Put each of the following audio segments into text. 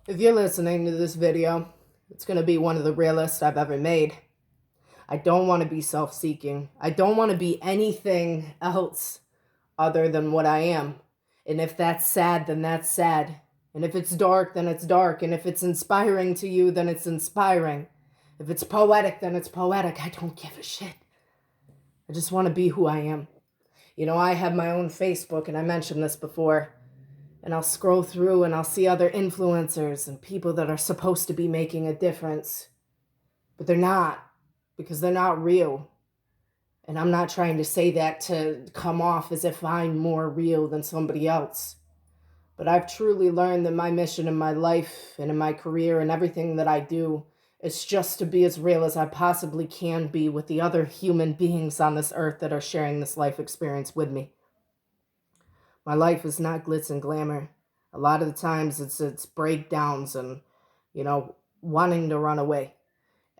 If you're listening to this video, it's going to be one of the realest I've ever made. I don't want to be self-seeking. I don't want to be anything else other than what I am. And if that's sad, then that's sad. And if it's dark, then it's dark. And if it's inspiring to you, then it's inspiring. If it's poetic, then it's poetic. I don't give a shit. I just want to be who I am. You know, I have my own Facebook, and I mentioned this before. And I'll scroll through and I'll see other influencers and people that are supposed to be making a difference. But they're not, because they're not real. And I'm not trying to say that to come off as if I'm more real than somebody else. But I've truly learned that my mission in my life and in my career and everything that I do is just to be as real as I possibly can be with the other human beings on this earth that are sharing this life experience with me. My life is not glitz and glamour. A lot of the times it's breakdowns and, wanting to run away.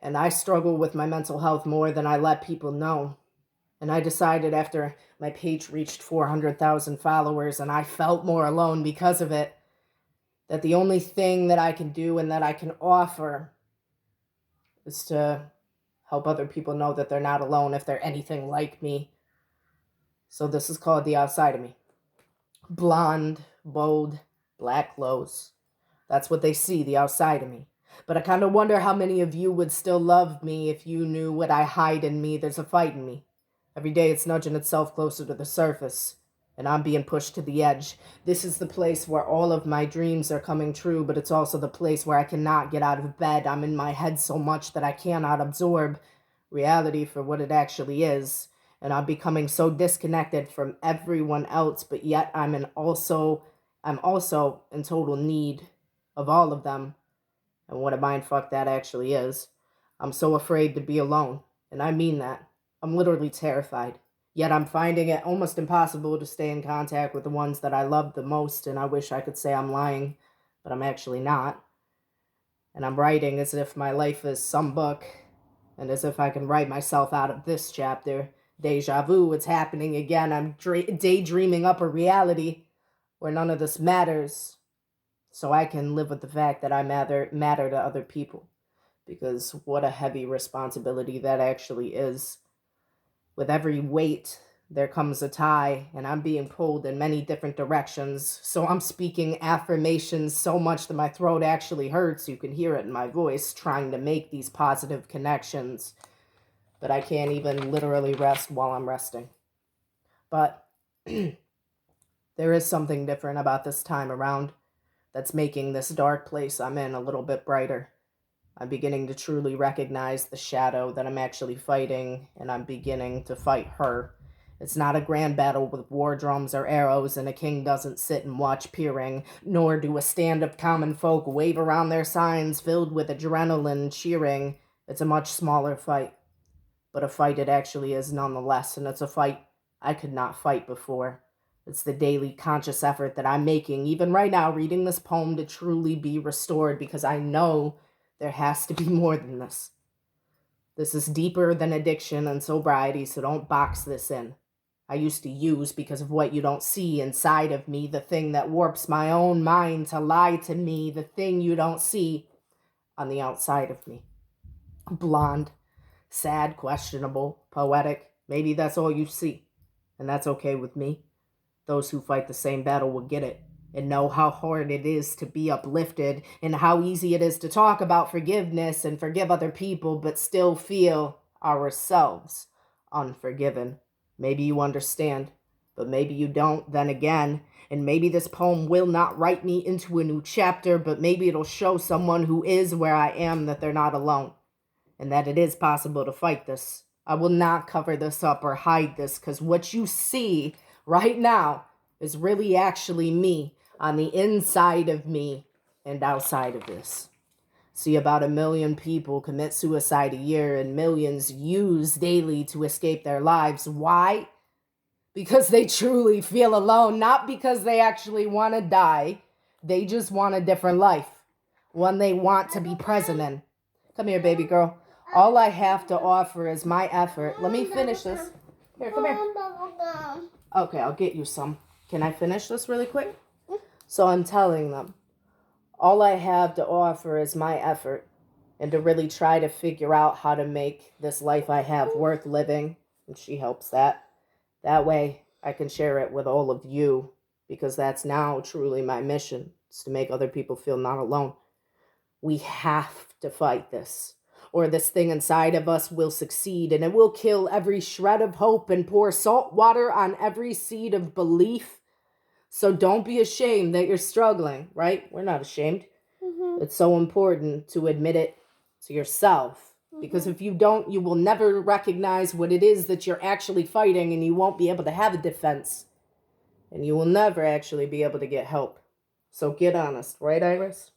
And I struggle with my mental health more than I let people know. And I decided after my page reached 400,000 followers and I felt more alone because of it, that the only thing that I can do and that I can offer is to help other people know that they're not alone if they're anything like me. So this is called The Outside of Me. Blonde, bold, black clothes. That's what they see, the outside of me. But I kind of wonder how many of you would still love me if you knew what I hide in me. There's a fight in me. Every day it's nudging itself closer to the surface, and I'm being pushed to the edge. This is the place where all of my dreams are coming true, but it's also the place where I cannot get out of bed. I'm in my head so much that I cannot absorb reality for what it actually is. And I'm becoming so disconnected from everyone else, but yet I'm also in total need of all of them. And what a mindfuck that actually is. I'm so afraid to be alone, and I mean that. I'm literally terrified. Yet I'm finding it almost impossible to stay in contact with the ones that I love the most, and I wish I could say I'm lying, but I'm actually not. And I'm writing as if my life is some book, and as if I can write myself out of this chapter. Deja vu, it's happening again. I'm daydreaming up a reality where none of this matters, so I can live with the fact that I matter to other people. Because what a heavy responsibility that actually is. With every weight, there comes a tie, and I'm being pulled in many different directions. So I'm speaking affirmations so much that my throat actually hurts. You can hear it in my voice, trying to make these positive connections. But I can't even literally rest while I'm resting. But there is something different about this time around that's making this dark place I'm in a little bit brighter. I'm beginning to truly recognize the shadow that I'm actually fighting, and I'm beginning to fight her. It's not a grand battle with war drums or arrows, and a king doesn't sit and watch peering, nor do a stand of common folk wave around their signs filled with adrenaline cheering. It's a much smaller fight. But a fight it actually is nonetheless, and it's a fight I could not fight before. It's the daily conscious effort that I'm making, even right now, reading this poem to truly be restored, because I know there has to be more than this. This is deeper than addiction and sobriety, so don't box this in. I used to use because of what you don't see inside of me, the thing that warps my own mind to lie to me, the thing you don't see on the outside of me. Blonde, sad, questionable, poetic. Maybe that's all you see, and that's okay with me. Those who fight the same battle will get it and know how hard it is to be uplifted and how easy it is to talk about forgiveness and forgive other people but still feel ourselves unforgiven. Maybe you understand, but maybe you don't then again. And maybe this poem will not write me into a new chapter, but maybe it'll show someone who is where I am that they're not alone, and that it is possible to fight this. I will not cover this up or hide this, because what you see right now is really actually me on the inside of me and outside of this. See, about 1 million people commit suicide a year, and millions use daily to escape their lives. Why? Because they truly feel alone, not because they actually want to die. They just want a different life, one they want to be present in. Come here, baby girl. All I have to offer is my effort. Let me finish this. Here, come here. Okay, I'll get you some. Can I finish this really quick? So I'm telling them, All I have to offer is my effort and to really try to figure out how to make this life I have worth living. And she helps that. That way I can share it with all of you, because that's now truly my mission, is to make other people feel not alone. We have to fight this, or this thing inside of us will succeed, and it will kill every shred of hope and pour salt water on every seed of belief. So don't be ashamed that you're struggling, right? We're not ashamed. It's so important to admit it to yourself, because if you don't, you will never recognize what it is that you're actually fighting, and you won't be able to have a defense, and you will never actually be able to get help. So get honest, right, Iris?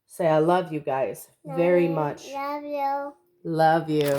Say, I love you guys very much. Love you. Love you.